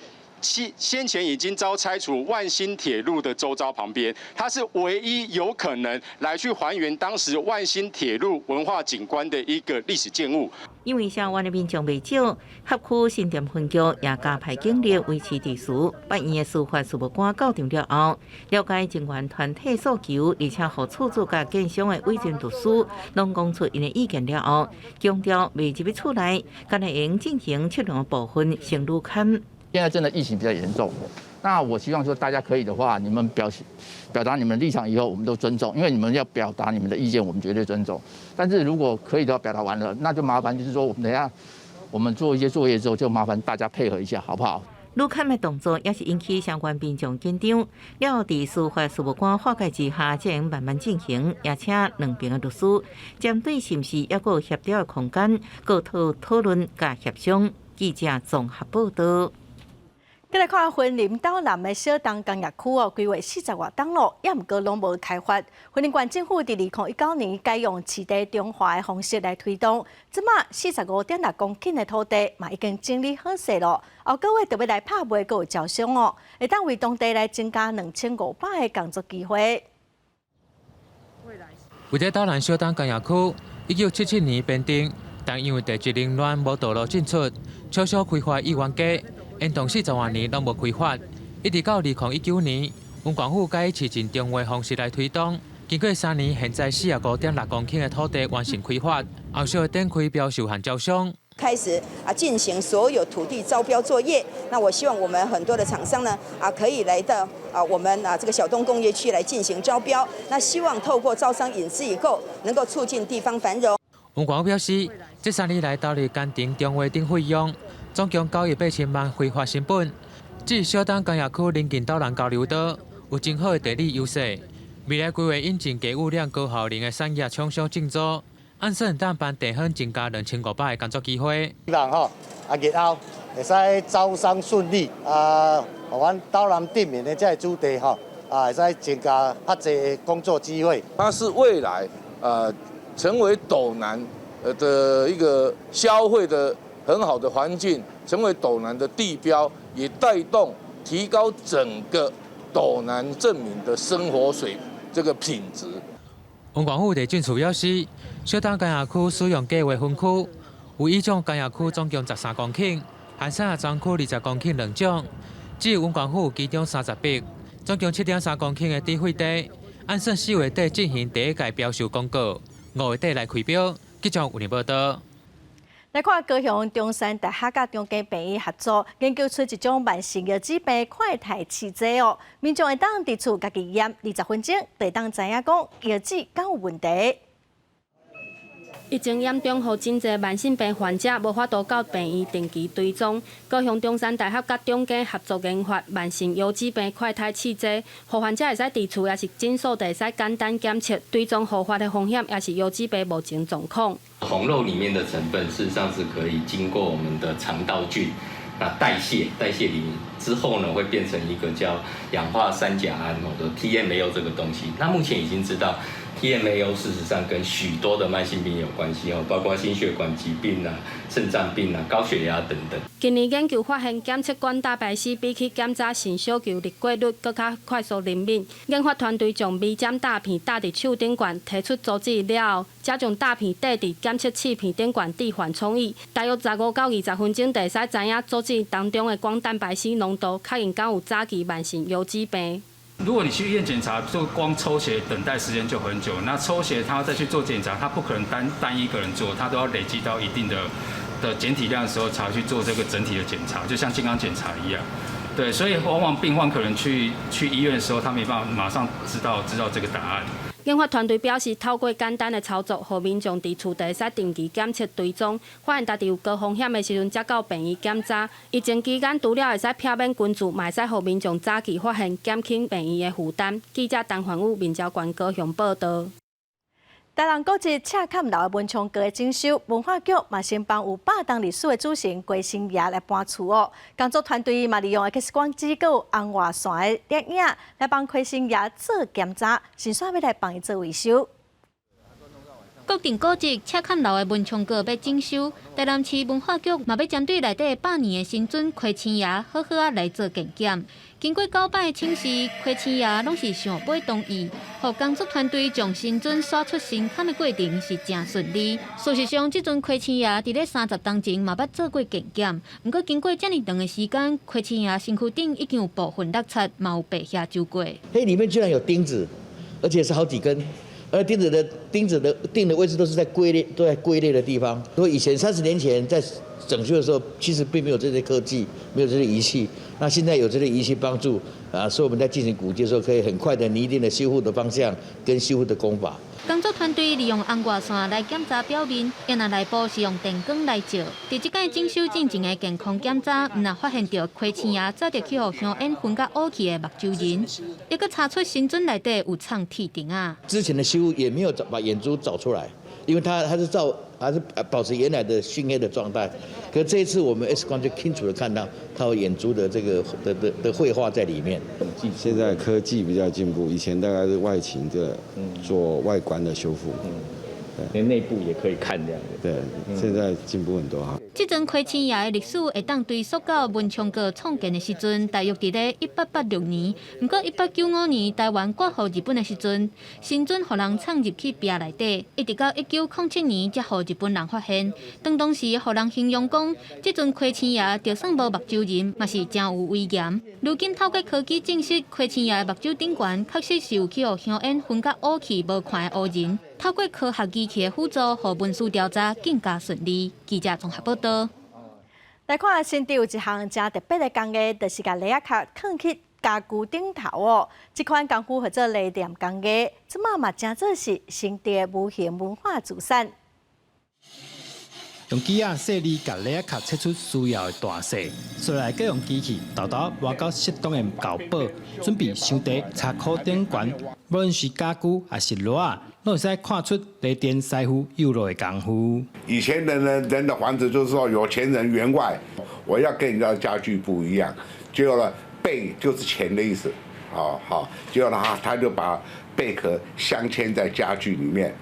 先前已经遭拆除万新铁路的周遭旁边，它是唯一有可能来去还原当时万新铁路文化景观的一个历史建物。因为相关的民众未少，辖区新店分局也加派警力维持秩序。法院的司法事务官到场了后，了解人权团体诉求，而且和厝主甲建商的委任律师拢讲出因的意见了后，强调未入去厝内，敢会用进行测量的部分先入勘。现在真的疫情比较严重，那我希望说大家可以的话，你们表达你们的立场以后，我们都尊重，因为你们要表达你们的意见，我们绝对尊重。但是如果可以的话，表达完了，那就麻烦就是说，我们等一下我们做一些作业之后，就麻烦大家配合一下，好不好？入勘的动作也是引起相关民众紧张，了伫司法事务官化解之下，才能慢慢进行，而且两边的律师针对是毋是抑有协调的空间，各讨论甲协商。记者综合报道。再来看云林岛南的小东工业区规划40外栋路，也毋过拢无开发。云林县政府伫2019年改用市地中华的方式来推动，即马45.6公顷的土地嘛已经整理好势咯。后个月就要来拍卖，阁有招商哦，会当为当地来增加2500个工作机会。位在岛南小东工业区，1977年编定，但因为地质凌乱无道路进出，悄悄开发意愿低。因同40多年拢无开发，一直到2019年，文管府改以市镇中划方式来推动。经过3年，现在45.6公顷的土地完成开发，后续会展开标售和招商。开始进行所有土地招标作业。那我希望我们很多的厂商呢可以来到我们这个小东工业区来进行招标。那希望透过招商引资以后，能够促进地方繁荣。文管府表示，这3年来投入工程中划等费用。总共9亿8千万开发成本。至小东工业区临近岛南交流道，有真好的地理优势。未来规划引进低污染、高效能的产业厂商进驻，按算当办地方增加2500个工作机会。希望日后会使招商顺利，互阮岛南顶面的这主地会使增加较侪工作机会。它是未来成为斗南的一个消费的很好的环境，成为斗南的地标，也带动提高整个斗南镇民的生活这个品质。文管府地政处表示，小东工业区使用计划分区，有以种工业区总共13公顷，和产业专区20公顷两种。只有文管府其中30笔，总共7.3公顷的智慧地，按算4月底进行第一届标售公告，5月底来开标。记者有年报道。来看高雄中山大学甲中间病院合作研究出一种慢性药脂病快肽试剂哦，民众会当伫厝家己验20分钟，就会当知影讲药脂敢有问题。疫情严重，互真侪慢性病患者无法度到病院定期追踪。高雄中山大学甲中间合作研发慢性药脂病快肽试剂，互患者会使伫厝也是诊所，会使简单检测追踪好发的风险，也是药脂病目前状况。红肉里面的成分事实上是可以经过我们的肠道菌代谢里面之后呢，会变成一个叫氧化三甲胺的 TMAO 这个东西。那目前已经知道 TMAO 事实上跟许多的慢性病有关系包括心血管疾病肾脏病高血压等等。近年研究发现，检测管大白丝比起检查肾小球入过率更加快速灵敏。研发团队将微针大片搭伫手顶管，提出组织了后，再将大片缀伫检测器片顶管置缓冲液，大约15到20分钟，就会使知影组织当中的光蛋白丝浓度，确认敢有早期慢性药脂病。如果你去医院检查，就光抽血等待时间就很久。那抽血他再去做检查，他不可能单一个人做，他都要累积到一定的检体量的时候才去做这个整体的检查，就像健康检查一样。对，所以往往病患可能去医院的时候，他没办法马上知道这个答案。研发团队表示，透过简单的操作，互民众伫厝会使定期检测追踪，发现家己有高风险的时阵，才到病院检查。疫情期间，除了会使避免群聚，嘛会使互民众早期发现，减轻病院的负担。记者陈焕武、面交关高雄报道。台南国际赤坎楼的文昌阁的整修，文化局嘛先帮有8档历史的主神郭新爷来搬厝哦。工作团队嘛利用 X 光机构红外线的摄影来帮郭新爷做检查，先煞要来帮伊做维修。国定古迹赤坎楼的文昌阁要整修，台南市文化局嘛要针对内底100年的新尊郭青爷好好来做检检。经过9摆请示，郭青爷拢是上尾同意，互工作团队将新尊刷出新坎的过程是真顺利。事实上，这尊郭青爷伫咧30当前嘛捌做过检检，不过经过这么长的时间，郭青爷身躯顶已经有部分落擦，嘛有白下走过。里面居然有钉子，而且是好几根。而钉子的钉的位置都是在龟裂的地方。所以以前30年前在整修的时候，其实并没有这些科技，没有这些仪器。那现在有这些仪器帮助所以我们在进行古迹的时候，可以很快的拟定了修复的方向跟修复的工法。工作团队利用红外线来检查表面，也拿内部是用电光来照。伫这届整修进程的健康检查，毋但发现到郭青爷早着去互香烟熏甲乌去的目睭人，也佫查出新尊内底有藏铁钉啊。之前的修复也没有把眼珠找出来，因为它还是保持原来的熏黑的状态。可是这一次我们 X 光就清楚的看到它有眼珠的这个的绘画在里面。现在科技比较进步，以前大概是外勤的做外观的修复，连内部也可以看这样的。对，现在进步很多哈。这尊郭青爷的历史会当追溯到文昌阁创建的时阵，大约伫咧1886年。不过1895年台湾割予日本的时阵，新尊互人藏入去壁内底，一直到1907年才互日本人发现。当时互人形容讲，这尊郭青爷就算无目睭人，嘛是真有威严。如今透过科技证实，郭青爷的目睭顶管确实是有去互香烟熏甲乌去无看的乌人。透过科学仪器的辅助，互文书调查更加顺利。记者综合报道。来看新地有一项真特别的工艺，就是把雷亚卡放去家具顶头哦。这款功夫叫做雷电工艺，即马嘛真做是新地的无形文化资产。用机啊细力把雷亚卡切出需要的大细，再来再用机器豆豆挖到适当的厚薄，准备上地插口顶管，无论是家具还是螺啊。都会使看出雷电师傅有落的功夫。以前人的房子就是说有钱人员外，我要跟人家家具不一样，结果呢，贝就是钱的意思，好，结果呢他就把贝壳镶嵌在家具里面。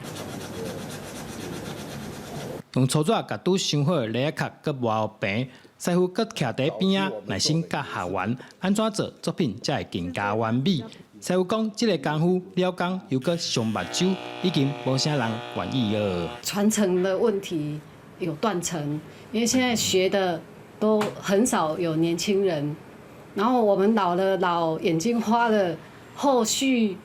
用粗纸甲拄伤好的螺壳佮磨平，师傅佮徛在边仔耐心甲学员安怎做作品才会更加完美。师傅讲，这个功夫了工又佮上目睭，已经无啥人愿意了。传承的问题有断层，因为现在学的都很少有年轻人，然后我们老眼睛花了，后续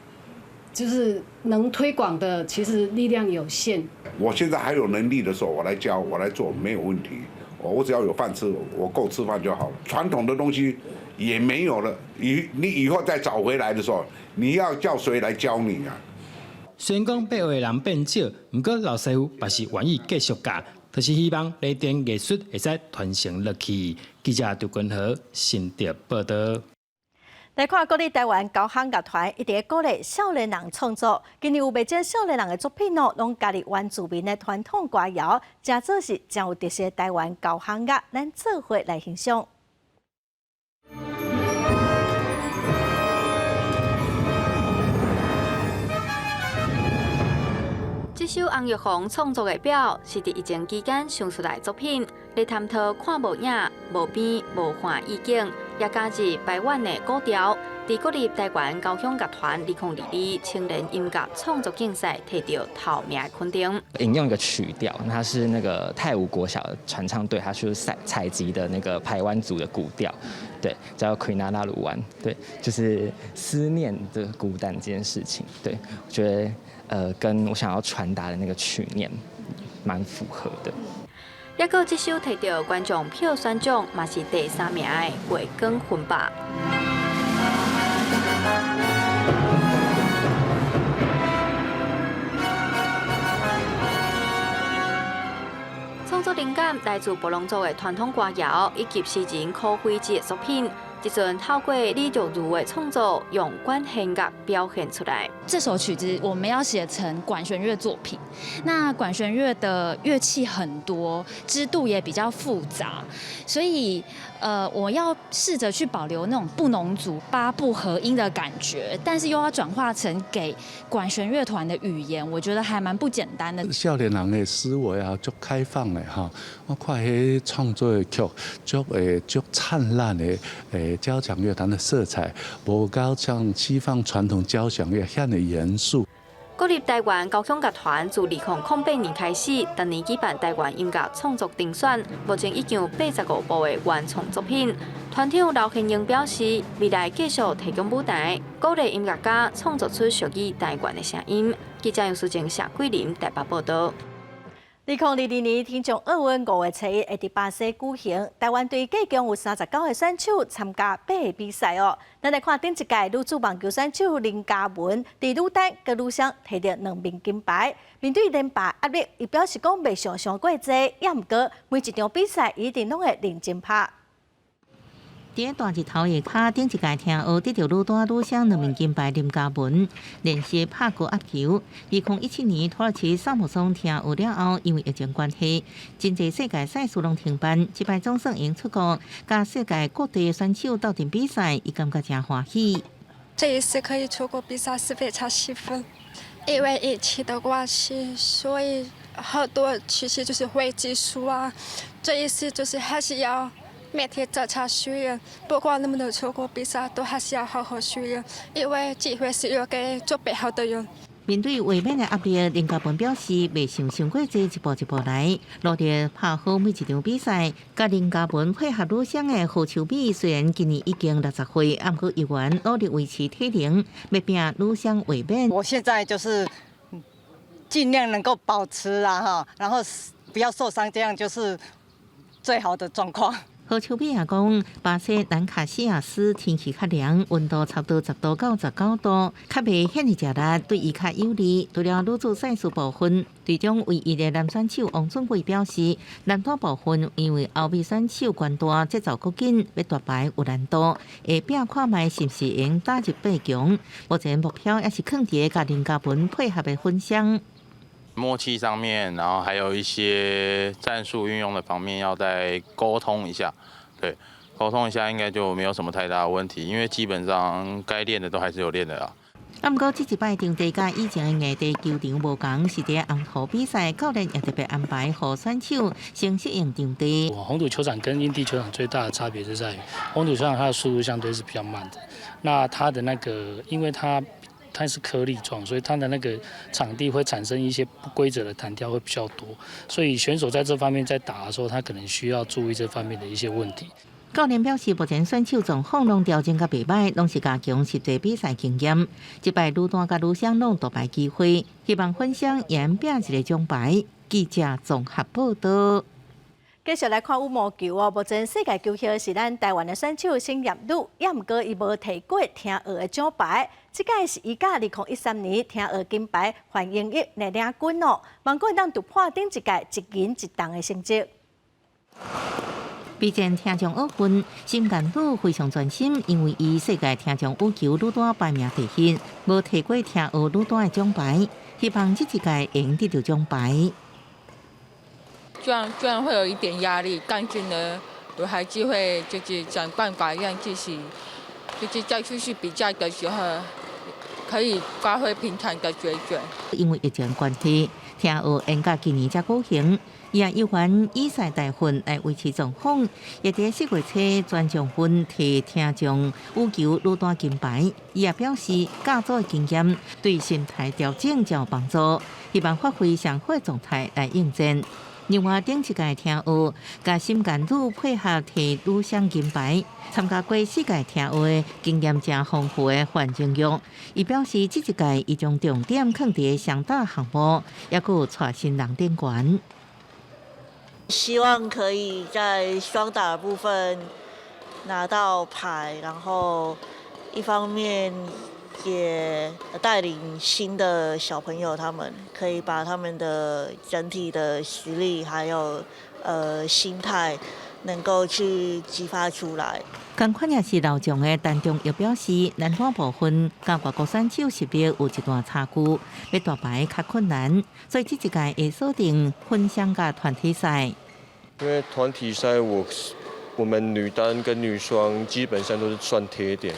就是能推广的，其实力量有限。我现在还有能力的时候，我来教，我来做，没有问题。我只要有饭吃，我够吃饭就好了。传统的东西也没有了，你以后再找回来的时候，你要叫谁来教你啊？虽然讲被的人变少，不过老师傅也是愿意继续教，就是希望雷电艺术会使传承落去。记者杜君和新竹报道。来看国立台湾交响乐团一直鼓励少年人创作，今年有袂少少年人的作品哦，拢加入原住民的传统歌谣，真做是真有特色的台湾交响乐，咱做伙来欣赏。这首洪玉凤创作的表是伫疫情期间想出来的作品，来探讨看无影、无边、无环意境，也加入台湾的古调。伫国立台湾交响乐团2022青年音乐创作竞赛摕到头名的肯定。引用一个曲调，它是那个泰武国小的传唱队，它是采集的那个排湾族的古调，对，叫奎纳拉鲁湾，对，就是思念的孤单这件事情，对，我觉得跟我想要传达的那个曲念蛮符合的。也个这首摕到观众票选奖，嘛是第3名的《月光魂吧》。创作灵感来自布农族的传统歌谣，以及诗人柯惠芝的作品。即阵透过李玉如的创作，用管弦乐表现出来。这首曲子我们要写成管弦乐作品，那管弦乐的乐器很多，支度也比较复杂，所以我要试着去保留那种布农族8部合音的感觉，但是又要转化成给管弦乐团的语言，我觉得还蛮不简单的。少年人的思维啊，足开放的哈，我看迄创作的曲，足灿烂的交响乐团的色彩，无到像西方传统交响乐遐尼严肃。国立台湾交响乐团自2008年开始，逐年举办台湾音乐创作评选，目前已经有85部的原创作品。团长刘宪英表示，未来继续提供舞台，鼓励音乐家创作出属于台湾的声音。记者杨淑静、谢桂林台北报道。2022年听众奥运5月7日会伫巴西举行，台湾队计共有39个选手参加8个比赛哦。咱来看顶一届女子棒球选手林嘉文，伫女单佮女双摕到2面金牌。面对连霸压力，伊表示讲袂想伤过济，也毋过每一场比赛一定拢会认真拍。伫大日头下骹顶一届听学得到女单女双2面金牌林嘉文，练习拍高压球。2017年土耳其萨姆松听学了后，因为疫情关系，真侪世界赛事拢停办，这摆总算赢出国，甲世界各地的选手斗阵比赛，伊感觉真欢喜。这一次可以出国比赛是非常兴奋，因为疫情的关系，所以很多其实就是会技术啊。这一次就是还是要每天正常训练，不管能不能出国比赛，都还是要好好训练，因为机会是留给准备好的人。面对卫冕的压力，林嘉文表示袂想伤过济，一步一步来，努力拍好每一场比赛。甲林嘉文配合女双的何秋美，虽然今年已经60岁，不过依然努力维持体能，要拼女双卫冕。我现在就是尽量能够保持啦哈，然后不要受伤，这样就是最好的状况。何秋美也讲，巴西南卡西亚斯天气较凉，温度差不多10度到19度，较袂显热热，对伊较有利。除了女子赛事部分，队长唯一的男选手王俊贵表示，男单部分因为后备选手关大节奏够紧，要夺牌有难度，会拼看卖是毋是用打入8强。目前目标也是放伫甲林嘉文配合的分享。默契上面，然后还有一些战术运用的方面，要再沟通一下。对，沟通一下，应该就没有什么太大的问题，因为基本上该练的都还是有练的啦。不过这一摆场地甲以前的硬地球场无同，是伫红土比赛，教练也特别安排予选手先适应场地。红土球场跟硬地球场最大的差别是在于，红土球场它的速度相对是比较慢的，那它的那个，因为它是颗粒状，所以它的那个场地会产生一些不规则的弹跳会比较多，所以选手在这方面在打的时候，他可能需要注意这方面的一些问题。教练表示，目前选手状况拢调整甲袂歹，拢是加强实际比赛经验。这摆女单甲女双拢夺牌机会，希望分享延拼一个奖牌。记者综合报道。继续来看羽毛球哦，目前世界球协是咱台湾的选手沈业女，也毋过伊无摕过听学的奖牌。这届是伊甲2013年听学金牌范英玉来领军哦，望讲当突破顶一届一银一铜的成绩。比战听障奥运，沈业女非常专心，因为伊世界听障羽球女单排名第一，无摕过听学女单的奖牌，希望这一届会用得到奖牌。虽然会有一点压力，但是呢，我还是会想办法让自己，再继续比赛的时候，可以发挥平常的水准。因为疫情关系，听学延到今年才举行。也有关以赛代训来维持状况，也伫4月初全奖分摕听障羽球女单金牌。伊也表示，教组的经验对心态调整较有帮助，希望发挥上好的状态来应战。另外，顶一届听学，甲沈业女配合摕女双金牌，参加过世界听学的经验真丰富的范正玉，伊表示，这一届伊将重点放伫双打项目，也佫有带新人顶悬。希望可以在双打的部分拿到牌，然后一方面也带领新的小朋友，他们可以把他们的整体的实力还有心态能够去激发出来。同款也是老将的陈忠也表示，男单部分甲外国选手实力有一段差距，要夺牌较困难，所以这一届会锁定混双甲团体赛。因为团体赛我们女单跟女双基本上都是算铁点，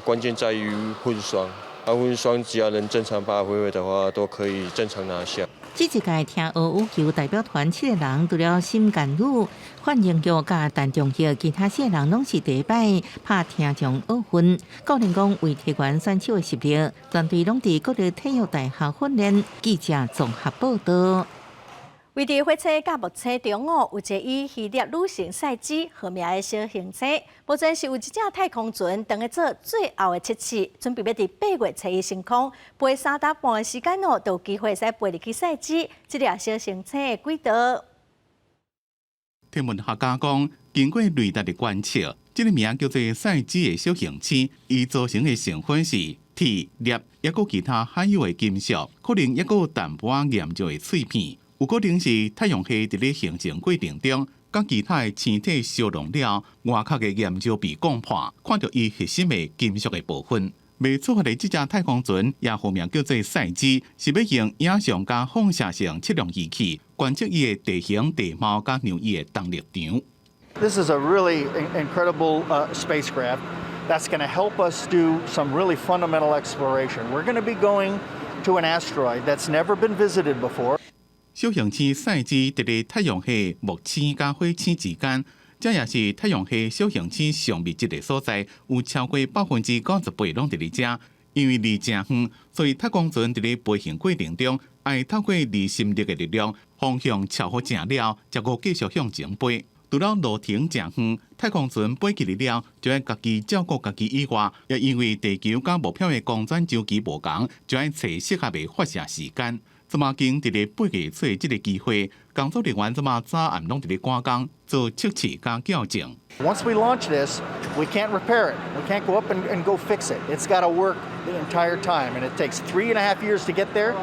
关键在于混双，混双只要能正常发挥的话，都可以正常拿下。这一届听学羽球代表团7个人，除了沈业女、范英玉甲陈仲熙，其他4个人拢是第一摆拍听障奥运。教练讲，为提悬选手的实力，团队拢伫各地体育大学训练。记者综合报道。为伫火车甲木车中哦，有一个以系列旅行赛机号名的小型车，目前是有一只太空船等于做最后的测试，准备要伫8月初一升空，飞3搭半的时间哦，就有机会使飞入去赛机这辆小型车的轨道。天文学家讲，经过雷达的观测，这个名叫做赛机的小行星，伊造成的成分是铁、镍，也有其他含有的金属，可能也有淡薄岩石的碎片。有可能是太阳系伫咧形成过程中，甲其他的星体相融了，外壳的岩石被攻破，看到伊核心的金属的部分。未出发的这只太空船，也号名叫做赛机，是要用影像加放射性测量仪器观测伊的地形、地貌加让伊的动力场。This is a really incredible spacecraft that's going to help us do some really fundamental exploration. We're going to be going to an asteroid that's never been visited before. 小行星赛机伫咧太阳系木星甲火星之间，这也是太阳系小行星上密集的所在，有超过98%拢伫咧遮。因为离真远，所以太空船伫咧飞行过程中，爱透过离心力的力量，方向调好正了，才可继续向前飞。除了路程真远，太空船飞起来了，就要家己照顾家己以外，也因为地球甲目标的公转周期无同，就要找适合的发射时间。这么经伫咧8月初这个机会，工作人员这么早暗拢伫咧赶工做测试加校正。Once we launch this, we can't repair it. We can't go up and go fix it. It's got to work the entire time, and it takes 3.5 years to get there.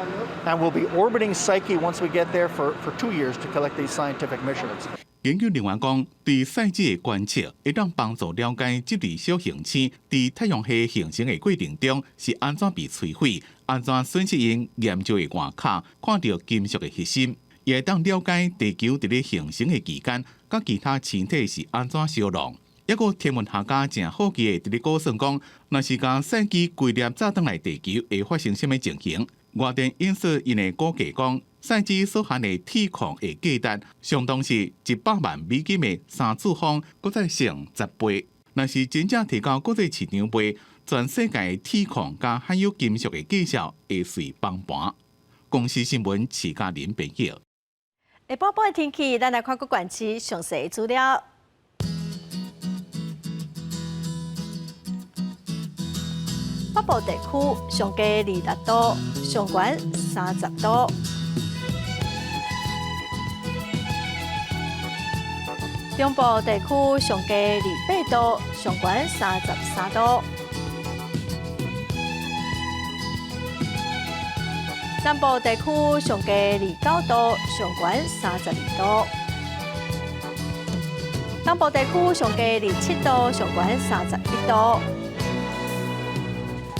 And we'll be orbiting Psyche once we get there for 2 years to collect these scientific missions. 研究人员讲，对赛季的观测会当帮助了解这类小行星在太阳系形成的过程中是安怎被摧毁，安怎损失因岩石的外壳，看到金属的核心，也会当了解地球伫咧形成的期间，甲其他星体是安怎相容。一个天文学家正好奇的伫咧估算讲，若是将赛季规粒炸转来地球，会发生什么情形？外电引述因的估计讲，赛季所含的铁矿的价值，相当是100万美金的3次方，搁再乘10倍。若是真正提高国际市场卖，全世界的铁矿加含有金属的价值会随崩盘。公司新闻徐嘉玲报道。下晡半的天气，咱来看各县市详细资料。北部地区上低26度，上悬30度。中部地区上低28度，上悬33度。南部地区上低29度，上悬32度。东部地区上低27度，上悬31度。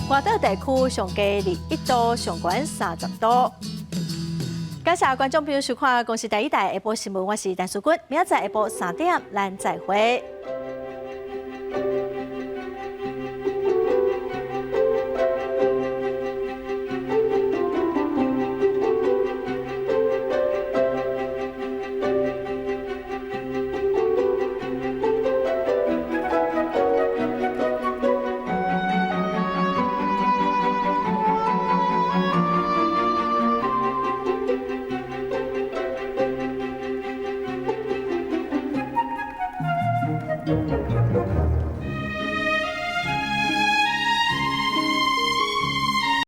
外岛地区上低21度，上悬30度。感谢观众朋友收看《公视第一台下晡新闻》，我是陈淑君，明仔载下晡3点，咱再会。